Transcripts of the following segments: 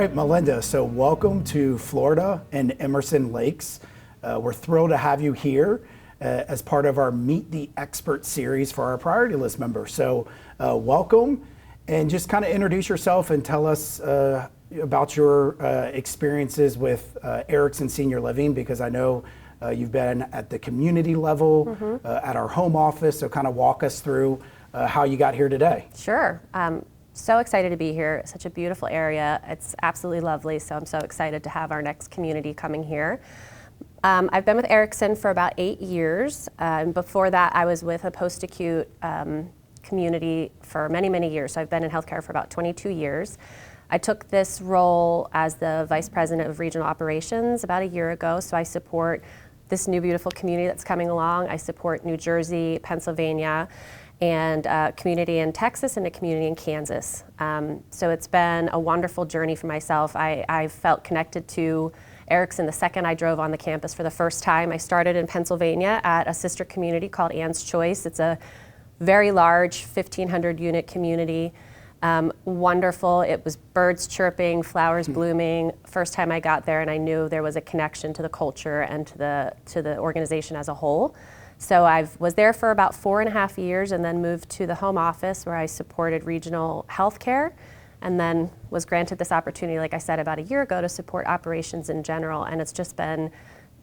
right, Melinda, so welcome to Florida and Emerson Lakes. We're thrilled to have you here as part of our Meet the Expert series for our priority list members. So welcome, and just kind of introduce yourself and tell us about your experiences with Emerson Senior Living, because I know you've been at the community level, at our home office, so kind of walk us through how you got here today. Sure. So excited to be here. Such a beautiful area. It's absolutely lovely, so I'm so excited to have our next community coming here. I've been with Emerson for about 8 years. Before that, I was with a post-acute community for many, many years. So I've been in healthcare for about 22 years. I took this role as the Vice President of Regional Operations about a year ago, so I support this new beautiful community that's coming along. I support New Jersey, Pennsylvania, and a community in Texas and a community in Kansas. So it's been a wonderful journey for myself. I felt connected to Emerson the second I drove on the campus for the first time. I started in Pennsylvania at a sister community called Ann's Choice. It's a very large 1,500 unit community. Wonderful. It was birds chirping, flowers blooming. First time I got there, and I knew there was a connection to the culture and to the organization as a whole. So I was there for about 4.5 years and then moved to the home office where I supported regional healthcare, and then was granted this opportunity, like I said, about a year ago to support operations in general. And it's just been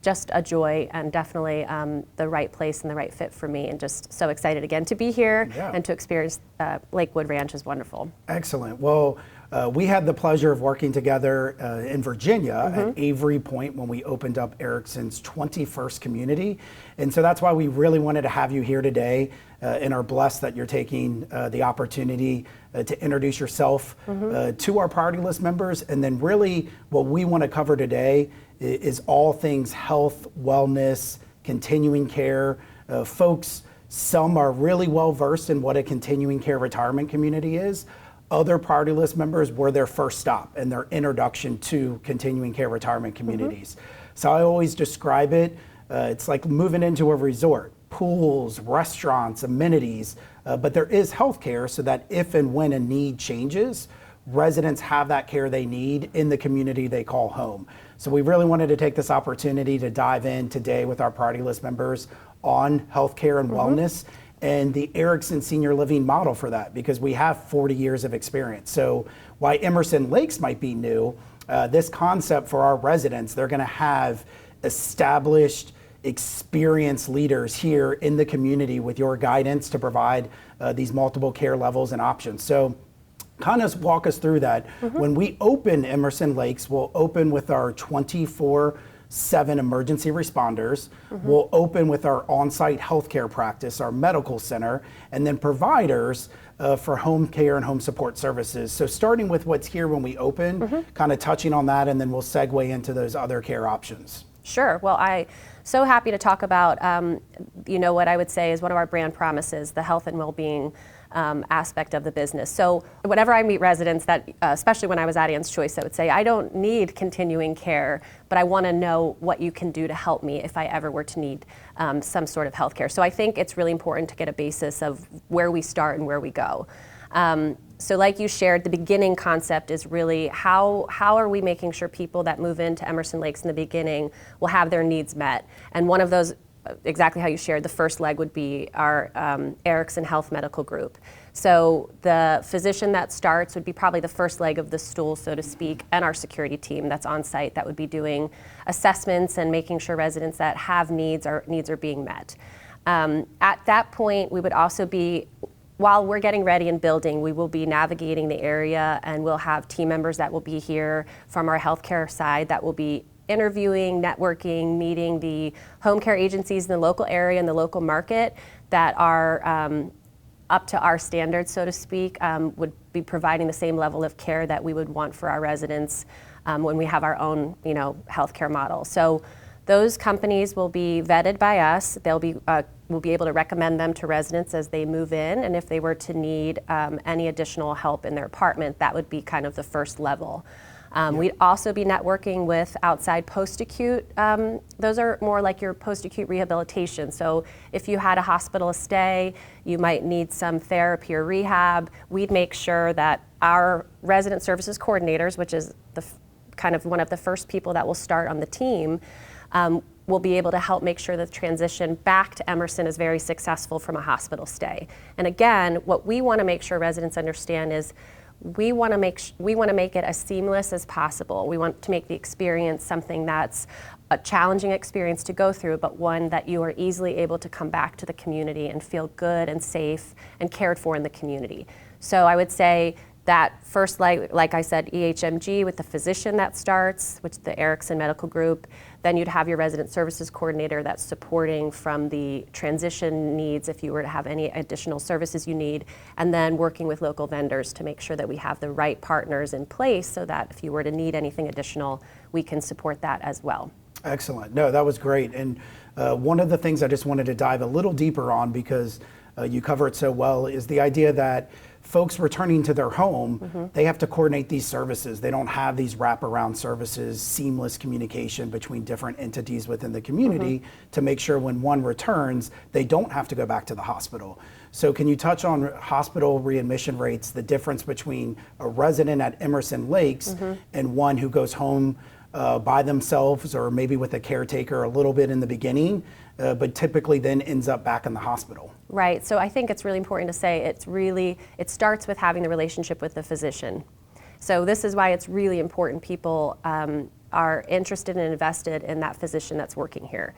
just a joy, and definitely the right place and the right fit for me, and just so excited again to be here and to experience Lakewood Ranch is wonderful. Excellent. Well, we had the pleasure of working together in Virginia at Avery Point when we opened up Emerson's 21st community. And so that's why we really wanted to have you here today, and are blessed that you're taking the opportunity to introduce yourself to our priority list members. And then really what we want to cover today is all things health, wellness, continuing care. Folks, some are really well versed in what a continuing care retirement community is. Other priority list members were their first stop and their introduction to continuing care retirement communities. So I always describe it, it's like moving into a resort. Pools, restaurants, amenities, but there is health care so that if and when a need changes, residents have that care they need in the community they call home. So we really wanted to take this opportunity to dive in today with our priority list members on healthcare and wellness, and the Emerson Senior Living model for that, because we have 40 years of experience. So while Emerson Lakes might be new, this concept for our residents, they're gonna have established, experienced leaders here in the community with your guidance to provide these multiple care levels and options. So kind of walk us through that. When we open Emerson Lakes, we'll open with our 24/7 emergency responders. We'll open with our on-site healthcare practice, our medical center, and then providers for home care and home support services. So starting with what's here when we open, kind of touching on that, and then we'll segue into those other care options. Sure. Well, I'm so happy to talk about, what I would say is one of our brand promises, the health and well-being aspect of the business. So whenever I meet residents that, especially when I was at Ann's Choice, I would say, I don't need continuing care, but I want to know what you can do to help me if I ever were to need some sort of health care. So I think it's really important to get a basis of where we start and where we go. So like you shared, the beginning concept is really how are we making sure people that move into Emerson Lakes in the beginning will have their needs met? And one of those, exactly how you shared, the first leg would be our Emerson Health Medical Group. So the physician that starts would be probably the first leg of the stool, so to speak, and our security team that's on site that would be doing assessments and making sure residents that have needs are being met. At that point, we would also be, while we're getting ready and building, we will be navigating the area, and we'll have team members that will be here from our healthcare side that will be interviewing, networking, meeting the home care agencies in the local area and the local market that are up to our standards, so to speak, would be providing the same level of care that we would want for our residents when we have our own, healthcare model. So those companies will be vetted by us. We'll be able to recommend them to residents as they move in, and if they were to need any additional help in their apartment, that would be kind of the first level. We'd also be networking with outside post-acute. Those are more like your post-acute rehabilitation. So if you had a hospital stay, you might need some therapy or rehab, we'd make sure that our resident services coordinators, which is kind of one of the first people that will start on the team, will be able to help make sure the transition back to Emerson is very successful from a hospital stay. And again, what we want to make sure residents understand is we want to make it as seamless as possible. We want to make the experience something that's a challenging experience to go through, but one that you are easily able to come back to the community and feel good and safe and cared for in the community. So I would say that first, like I said, EHMG with the physician that starts, which is the Emerson Medical Group. Then you'd have your resident services coordinator that's supporting from the transition needs if you were to have any additional services you need, and then working with local vendors to make sure that we have the right partners in place so that if you were to need anything additional, we can support that as well. Excellent. No, that was great. And one of the things I just wanted to dive a little deeper on, because you cover it so well, is the idea that folks returning to their home, they have to coordinate these services. They don't have these wraparound services, seamless communication between different entities within the community to make sure when one returns, they don't have to go back to the hospital. So can you touch on hospital readmission rates, the difference between a resident at Emerson Lakes and one who goes home by themselves or maybe with a caretaker a little bit in the beginning, but typically then ends up back in the hospital? Right, so I think it's really important to say it starts with having the relationship with the physician. So this is why it's really important people are interested and invested in that physician that's working here.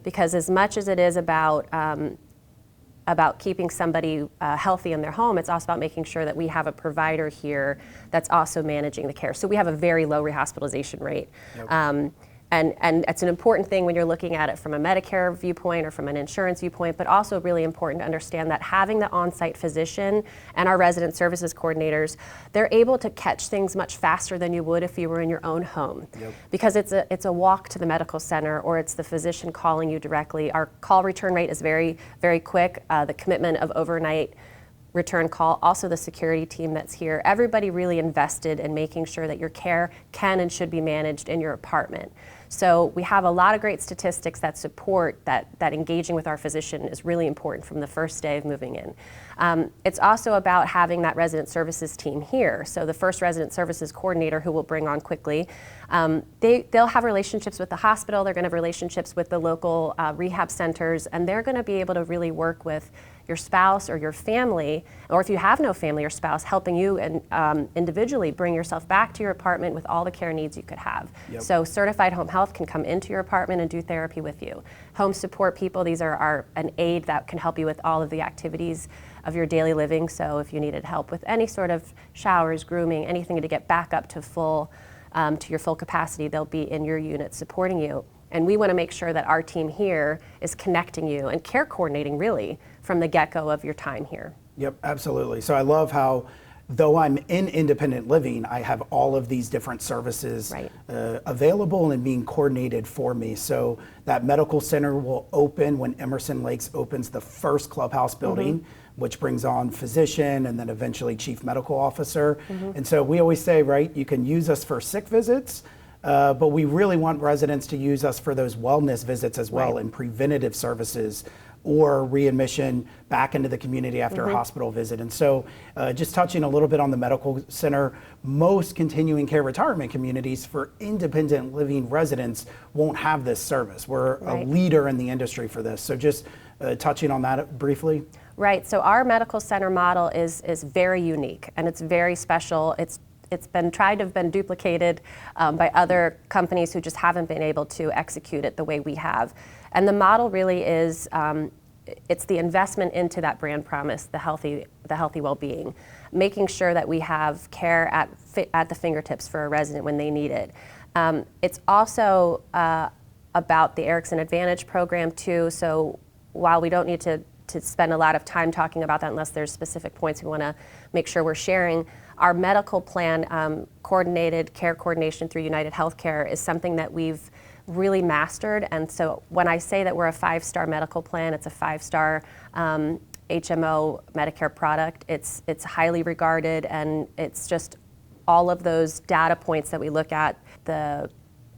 Because as much as it is about keeping somebody healthy in their home, it's also about making sure that we have a provider here that's also managing the care. So we have a very low rehospitalization rate. And it's an important thing when you're looking at it from a Medicare viewpoint or from an insurance viewpoint, but also really important to understand that having the on-site physician and our resident services coordinators, they're able to catch things much faster than you would if you were in your own home. Because it's a walk to the medical center, or it's the physician calling you directly. Our call return rate is very, very quick. The commitment of overnight return call, also the security team that's here, everybody really invested in making sure that your care can and should be managed in your apartment. So we have a lot of great statistics that support that engaging with our physician is really important from the first day of moving in. It's also about having that resident services team here. So the first resident services coordinator, who we'll bring on quickly, they'll have relationships with the hospital, they're going to have relationships with the local rehab centers, and they're going to be able to really work with your spouse or your family, or if you have no family or spouse, helping you and individually bring yourself back to your apartment with all the care needs you could have. So certified home health can come into your apartment and do therapy with you. Home support people, these are an aid that can help you with all of the activities of your daily living. So if you needed help with any sort of showers, grooming, anything to get back up to to your full capacity, they'll be in your unit supporting you. And we want to make sure that our team here is connecting you and care coordinating really from the get-go of your time here. Yep, absolutely. So I love how, though I'm in independent living, I have all of these different services available and being coordinated for me. So that medical center will open when Emerson Lakes opens the first clubhouse building, which brings on physician and then eventually chief medical officer. And so we always say, right, you can use us for sick visits, but we really want residents to use us for those wellness visits as well, and preventative services or readmission back into the community after a hospital visit. And so just touching a little bit on the medical center, most continuing care retirement communities for independent living residents won't have this service. We're a leader in the industry for this. So just touching on that briefly. Right, so our medical center model is very unique and it's very special. It's been tried to have been duplicated by other companies who just haven't been able to execute it the way we have. And the model really is, it's the investment into that brand promise, the healthy well-being, making sure that we have care at the fingertips for a resident when they need it. It's also about the Emerson Advantage program too. So while we don't need to spend a lot of time talking about that unless there's specific points we want to make sure we're sharing, our medical plan coordinated care coordination through United Healthcare is something that we've really mastered. And so when I say that we're a 5-star medical plan, it's a 5-star HMO Medicare product. It's highly regarded, and it's just all of those data points that we look at, the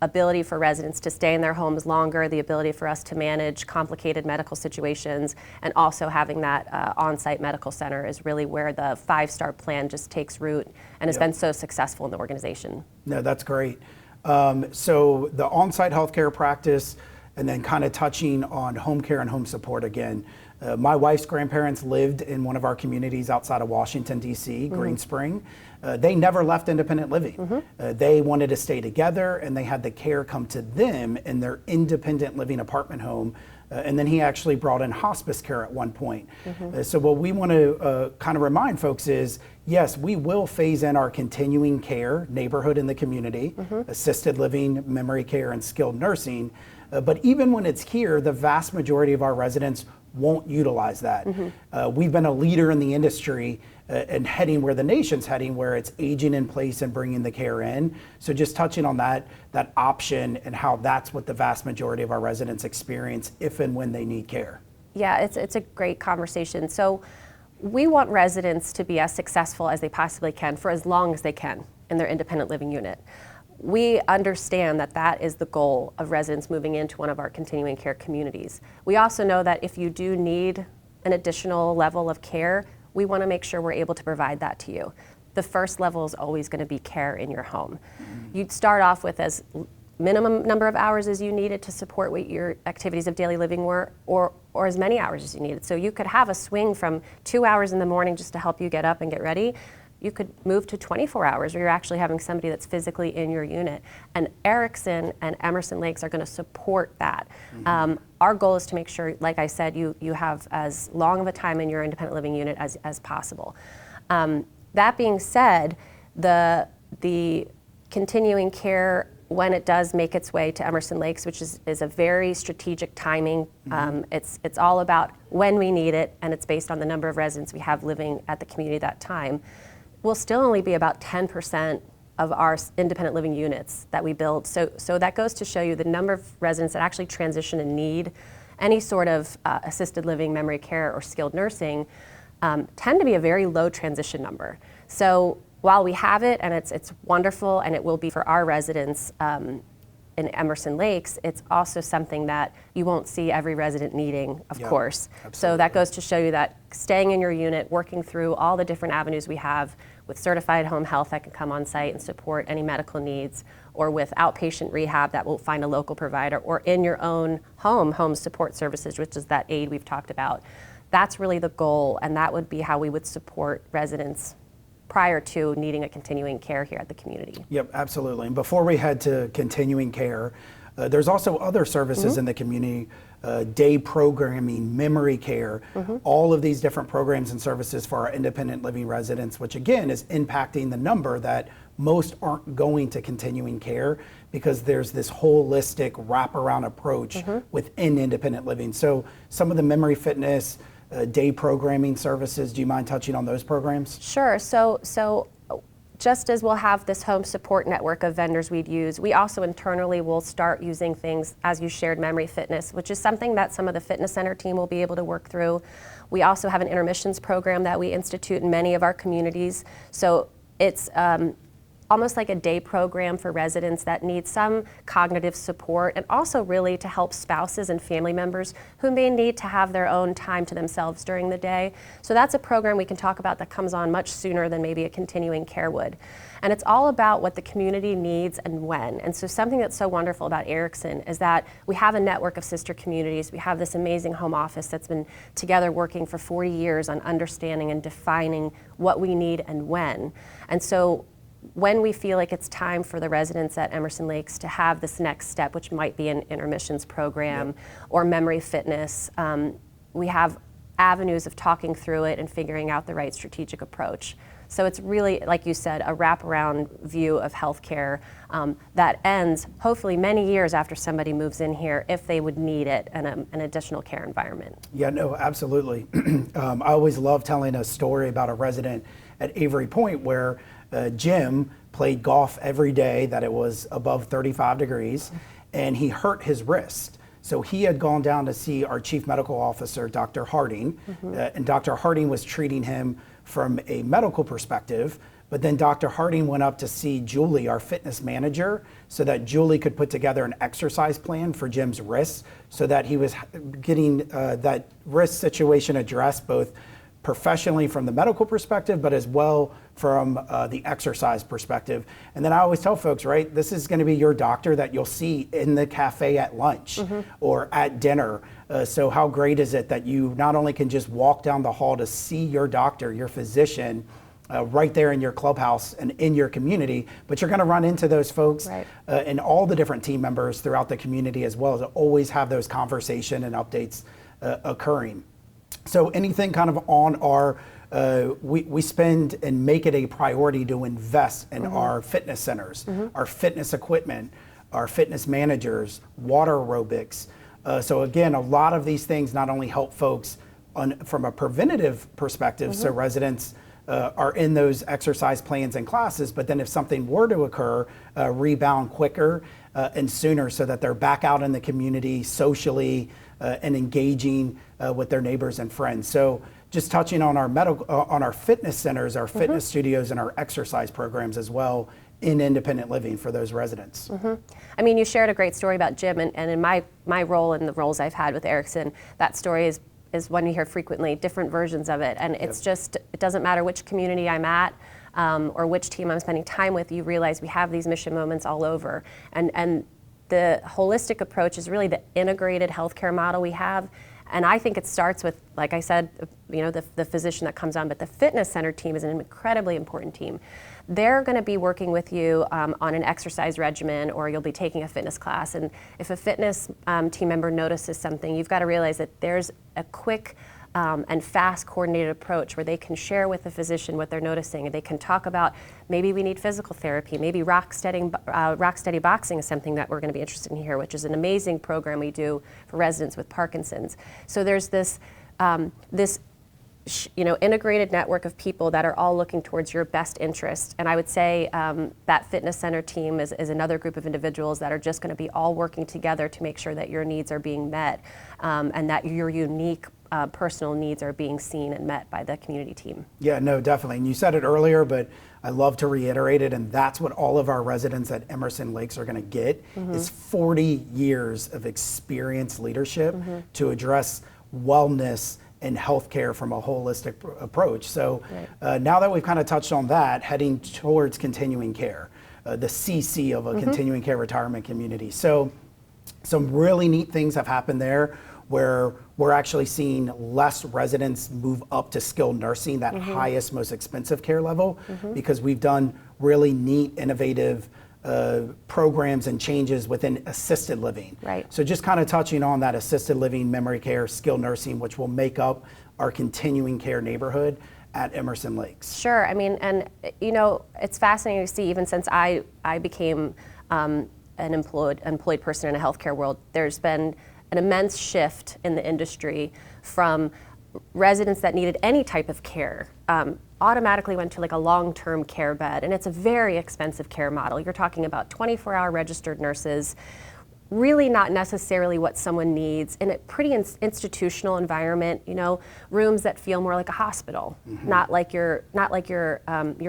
ability for residents to stay in their homes longer, the ability for us to manage complicated medical situations, and also having that on-site medical center is really where the 5-star plan just takes root and has been so successful in the organization. No, that's great. So the on-site healthcare practice, and then kind of touching on home care and home support again. My wife's grandparents lived in one of our communities outside of Washington, D.C., Green Spring. They never left independent living. They wanted to stay together, and they had the care come to them in their independent living apartment home. And then he actually brought in hospice care at one point. So what we want to kind of remind folks is, yes, we will phase in our continuing care neighborhood in the community, assisted living, memory care, and skilled nursing. But even when it's here, the vast majority of our residents won't utilize that. We've been a leader in the industry and heading where the nation's heading, where it's aging in place and bringing the care in. So just touching on that option and how that's what the vast majority of our residents experience if and when they need care. Yeah, it's a great conversation. So we want residents to be as successful as they possibly can for as long as they can in their independent living unit. We understand that that is the goal of residents moving into one of our continuing care communities. We also know that if you do need an additional level of care, we want to make sure we're able to provide that to you. The first level is always going to be care in your home. You'd start off with as minimum number of hours as you needed to support what your activities of daily living were, or as many hours as you needed. So you could have a swing from 2 hours in the morning just to help you get up and get ready. You could move to 24 hours where you're actually having somebody that's physically in your unit. And Erickson and Emerson Lakes are going to support that. Our goal is to make sure, like I said, you have as long of a time in your independent living unit as possible. That being said, the continuing care, when it does make its way to Emerson Lakes, which is a very strategic timing, it's all about when we need it, and it's based on the number of residents we have living at the community at that time. Will still only be about 10% of our independent living units that we build. So that goes to show you the number of residents that actually transition and need any sort of assisted living, memory care, or skilled nursing tend to be a very low transition number. So while we have it, and it's wonderful, and it will be for our residents in Emerson Lakes, it's also something that you won't see every resident needing, of course. Absolutely. So that goes to show you that staying in your unit, working through all the different avenues we have with certified home health that can come on site and support any medical needs, or with outpatient rehab that will find a local provider, or in your own home support services, which is that aid we've talked about. That's really the goal, and that would be how we would support residents prior to needing a continuing care here at the community. Yep, absolutely. And before we head to continuing care, there's also other services in the community, day programming, memory care, all of these different programs and services for our independent living residents, which again is impacting the number that most aren't going to continuing care because there's this holistic wraparound approach within independent living. So some of the memory fitness, day programming services, do you mind touching on those programs? Sure. So just as we'll have this home support network of vendors we'd use, we also internally will start using things, as you shared, memory fitness, which is something that some of the fitness center team will be able to work through. We also have an intermissions program that we institute in many of our communities. So it's almost like a day program for residents that need some cognitive support, and also really to help spouses and family members who may need to have their own time to themselves during the day. So that's a program we can talk about that comes on much sooner than maybe a continuing care would. And it's all about what the community needs and when. And so something that's so wonderful about Erickson is that we have a network of sister communities. We have this amazing home office that's been together working for 40 years on understanding and defining what we need and when. And so when we feel like it's time for the residents at Emerson Lakes to have this next step, which might be an intermissions program or memory fitness, we have avenues of talking through it and figuring out the right strategic approach. So it's really, like you said, a wraparound view of healthcare that ends hopefully many years after somebody moves in here, if they would need it, and an additional care environment. Yeah, no, absolutely. I always love telling a story about a resident at Avery Point where Jim played golf every day that it was above 35 degrees, and he hurt his wrist. So he had gone down to see our chief medical officer, Dr. Harding, and Dr. Harding was treating him from a medical perspective, but then Dr. Harding went up to see Julie, our fitness manager, so that Julie could put together an exercise plan for Jim's wrist so that he was getting that wrist situation addressed both professionally from the medical perspective, but as well from the exercise perspective. And then I always tell folks, right, this is going to be your doctor that you'll see in the cafe at lunch or at dinner. So how great is it that you not only can just walk down the hall to see your doctor, your physician, right there in your clubhouse and in your community, but you're going to run into those folks and all the different team members throughout the community as well, to always have those conversation and updates occurring. So anything kind of on our, we spend and make it a priority to invest in our fitness centers, our fitness equipment, our fitness managers, water aerobics. So again, a lot of these things not only help folks from a preventative perspective, so residents are in those exercise plans and classes, but then if something were to occur, rebound quicker and sooner so that they're back out in the community socially and engaging with their neighbors and friends. So just touching on our on our fitness centers, our fitness studios, and our exercise programs as well in independent living for those residents. I mean, you shared a great story about Jim, and in my role and the roles I've had with Erickson, that story is one you hear frequently, different versions of it. And it's just, it doesn't matter which community I'm at or which team I'm spending time with, you realize we have these mission moments all over. And the holistic approach is really the integrated healthcare model we have. And I think it starts with, like I said, the physician that comes on, but the fitness center team is an incredibly important team. They're going to be working with you on an exercise regimen, or you'll be taking a fitness class. And if a fitness team member notices something, you've got to realize that there's a quick and fast coordinated approach where they can share with the physician what they're noticing, and they can talk about maybe we need physical therapy, maybe rock steady boxing is something that we're going to be interested in here, which is an amazing program we do for residents with Parkinson's. So there's this integrated network of people that are all looking towards your best interest. And I would say that fitness center team is another group of individuals that are just going to be all working together to make sure that your needs are being met and that your unique personal needs are being seen and met by the community team. Yeah, no, definitely. And you said it earlier, but I love to reiterate it, and that's what all of our residents at Emerson Lakes are going to get is 40 years of experienced leadership to address wellness and healthcare from a holistic approach. So now that we've kind of touched on that, heading towards continuing care, the CC of a continuing care retirement community. So some really neat things have happened there where we're actually seeing less residents move up to skilled nursing, that highest, most expensive care level, because we've done really neat, innovative programs and changes within assisted living. So just kind of touching on that assisted living, memory care, skilled nursing, which will make up our continuing care neighborhood at Emerson Lakes. Sure, I mean, and it's fascinating to see, even since I became an employed person in a healthcare world, there's been an immense shift in the industry from residents that needed any type of care automatically went to like a long-term care bed, and it's a very expensive care model. You're talking about 24-hour registered nurses, really not necessarily what someone needs in a pretty institutional environment, rooms that feel more like a hospital, not like your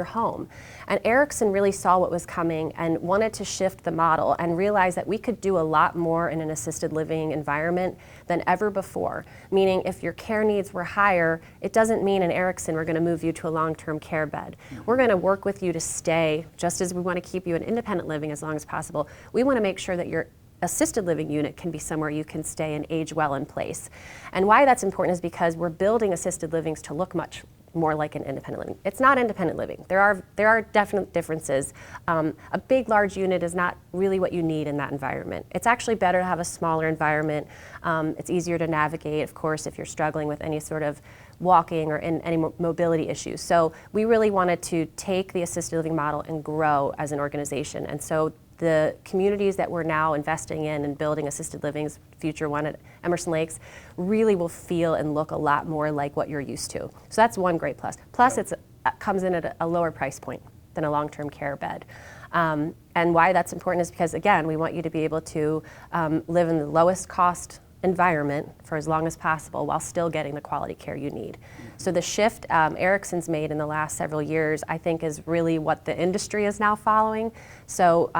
home. And Erickson really saw what was coming and wanted to shift the model and realize that we could do a lot more in an assisted living environment than ever before. Meaning if your care needs were higher, it doesn't mean in Erickson we're going to move you to a long-term care bed. We're going to work with you to stay, just as we want to keep you in independent living as long as possible. We want to make sure that your assisted living unit can be somewhere you can stay and age well in place. And why that's important is because we're building assisted livings to look much more like an independent living. It's not independent living. There are definite differences. A big, large unit is not really what you need in that environment. It's actually better to have a smaller environment. It's easier to navigate, of course, if you're struggling with any sort of walking or any mobility issues. So we really wanted to take the assisted living model and grow as an organization. And so the communities that we're now investing in and building assisted living's future one at Emerson Lakes really will feel and look a lot more like what you're used to. So that's one great plus. Plus, it comes in at a lower price point than a long-term care bed. And why that's important is because, again, we want you to be able to live in the lowest cost environment for as long as possible while still getting the quality care you need. So the shift Erickson's made in the last several years, I think, is really what the industry is now following. So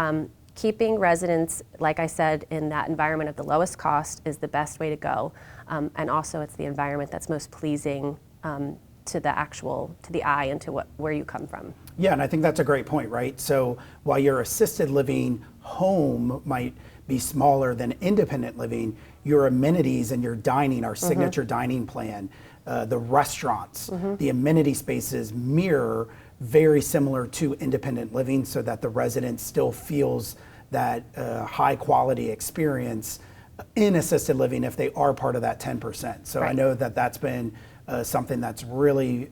keeping residents, like I said, in that environment of the lowest cost is the best way to go. And also it's the environment that's most pleasing to the eye and to where you come from. Yeah, and I think that's a great point, right? So while your assisted living home might be smaller than independent living, your amenities and your dining, our signature dining plan, the restaurants, the amenity spaces mirror very similar to independent living, so that the resident still feels that high quality experience in assisted living if they are part of that 10%. So I know that that's been something that's really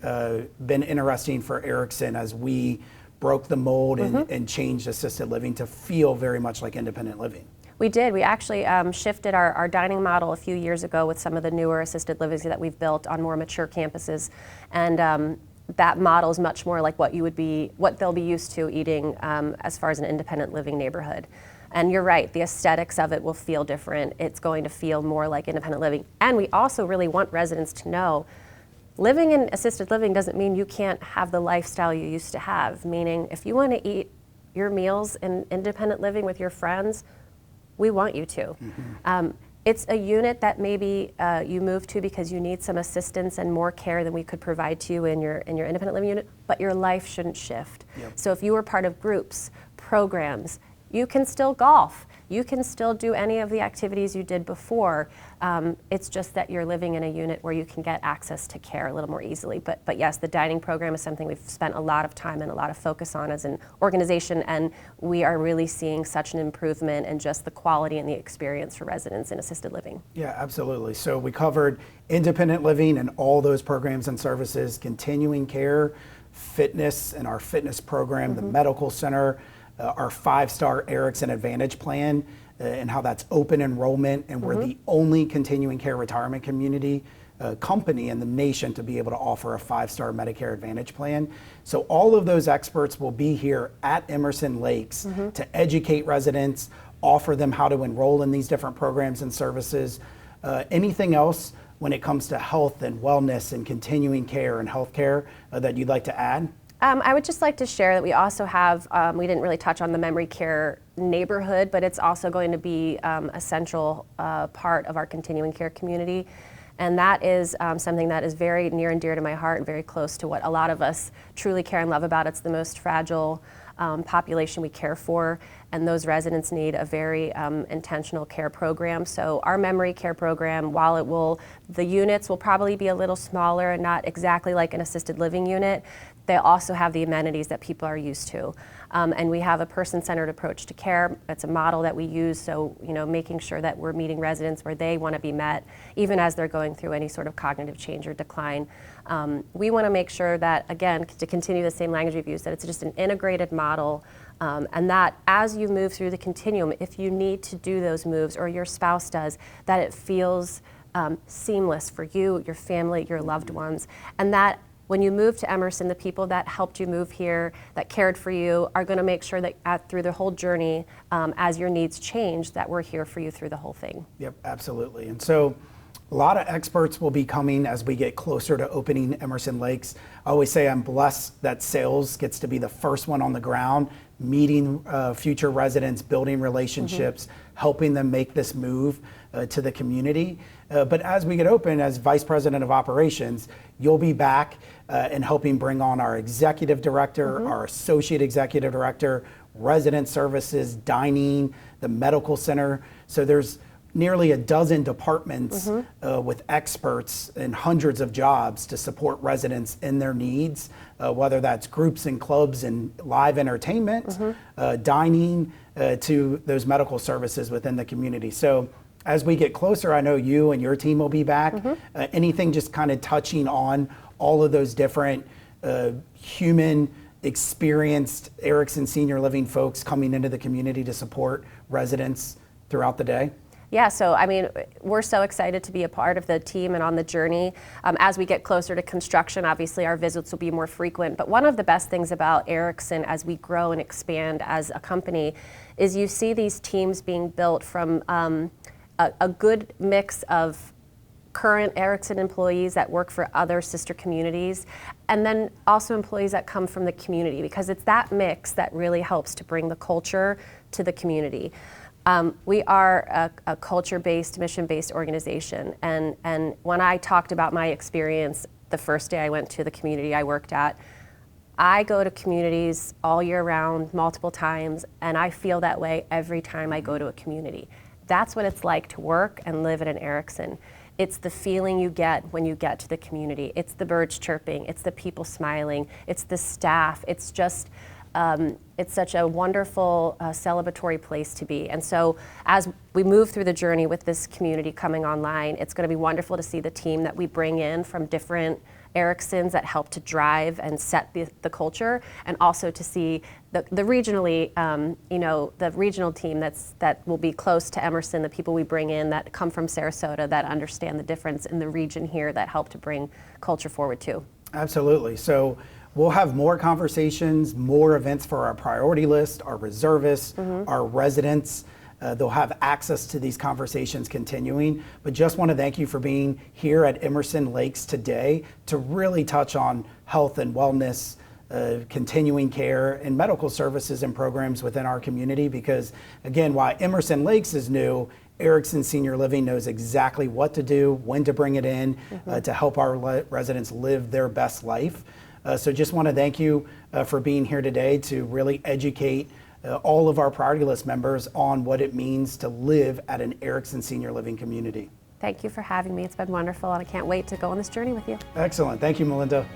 been interesting for Emerson as we broke the mold and changed assisted living to feel very much like independent living. We did. We actually shifted our dining model a few years ago with some of the newer assisted livings that we've built on more mature campuses, and that model is much more like what they'll be used to eating as far as an independent living neighborhood. And you're right, the aesthetics of it will feel different. It's going to feel more like independent living. And we also really want residents to know living in assisted living doesn't mean you can't have the lifestyle you used to have. Meaning, if you want to eat your meals in independent living with your friends, we want you to. It's a unit that maybe you move to because you need some assistance and more care than we could provide to you in your independent living unit, but your life shouldn't shift. So if you were part of groups, programs, you can still golf. You can still do any of the activities you did before. It's just that you're living in a unit where you can get access to care a little more easily. But yes, the dining program is something we've spent a lot of time and a lot of focus on as an organization, and we are really seeing such an improvement in just the quality and the experience for residents in assisted living. Yeah, absolutely. So we covered independent living and all those programs and services, continuing care, fitness and our fitness program, the medical center, our 5-star Emerson Advantage plan, and how that's open enrollment, and we're the only continuing care retirement community company in the nation to be able to offer a 5-star Medicare Advantage plan. So all of those experts will be here at Emerson Lakes to educate residents, offer them how to enroll in these different programs and services. Anything else when it comes to health and wellness and continuing care and healthcare that you'd like to add? I would just like to share that we also have, we didn't really touch on the memory care neighborhood, but it's also going to be a central part of our continuing care community. And that is something that is very near and dear to my heart and very close to what a lot of us truly care and love about. It's the most fragile population we care for, and those residents need a very intentional care program. So our memory care program, while the units will probably be a little smaller and not exactly like an assisted living unit, they also have the amenities that people are used to. And we have a person-centered approach to care. It's a model that we use, so making sure that we're meeting residents where they want to be met, even as they're going through any sort of cognitive change or decline. We want to make sure that, again, to continue the same language we've used, that it's just an integrated model, and that as you move through the continuum, if you need to do those moves or your spouse does, that it feels seamless for you, your family, your loved ones, and that when you move to Emerson, the people that helped you move here, that cared for you, are going to make sure that through the whole journey, as your needs change, that we're here for you through the whole thing. Yep, absolutely. And so a lot of experts will be coming as we get closer to opening Emerson Lakes. I always say I'm blessed that sales gets to be the first one on the ground, meeting future residents, building relationships, helping them make this move to the community. But as we get open, as Vice President of Operations, you'll be back and helping bring on our Executive Director, our Associate Executive Director, Resident Services, Dining, the Medical Center. So there's nearly a dozen departments with experts and hundreds of jobs to support residents in their needs, whether that's groups and clubs and live entertainment, dining, to those medical services within the community. So as we get closer, I know you and your team will be back. Anything just kind of touching on all of those different human experienced Emerson senior living folks coming into the community to support residents throughout the day? Yeah, so I mean, we're so excited to be a part of the team and on the journey. As we get closer to construction, obviously our visits will be more frequent. But one of the best things about Emerson as we grow and expand as a company is you see these teams being built from a good mix of current Emerson employees that work for other sister communities, and then also employees that come from the community, because it's that mix that really helps to bring the culture to the community. We are a culture-based, mission-based organization, and when I talked about my experience the first day I went to the community I worked at. I go to communities all year round, multiple times, and I feel that way every time I go to a community. That's what it's like to work and live at an Emerson. It's the feeling you get when you get to the community. It's the birds chirping, it's the people smiling, it's the staff. It's just, it's such a wonderful, celebratory place to be. And so as we move through the journey with this community coming online, it's going to be wonderful to see the team that we bring in from different Ericksons that help to drive and set the culture, and also to see the regionally, the regional team that will be close to Emerson, the people we bring in that come from Sarasota that understand the difference in the region here that help to bring culture forward too. Absolutely. So we'll have more conversations, more events for our priority list, our reservists, our residents. They'll have access to these conversations continuing, but just want to thank you for being here at Emerson Lakes today to really touch on health and wellness, continuing care, and medical services and programs within our community. Because again, while Emerson Lakes is new, Erickson Senior Living knows exactly what to do, when to bring it in, to help our residents live their best life. So just want to thank you for being here today to really educate all of our priority list members on what it means to live at an Erickson Senior Living community. Thank you for having me. It's been wonderful, and I can't wait to go on this journey with you. Excellent. Thank you, Melinda.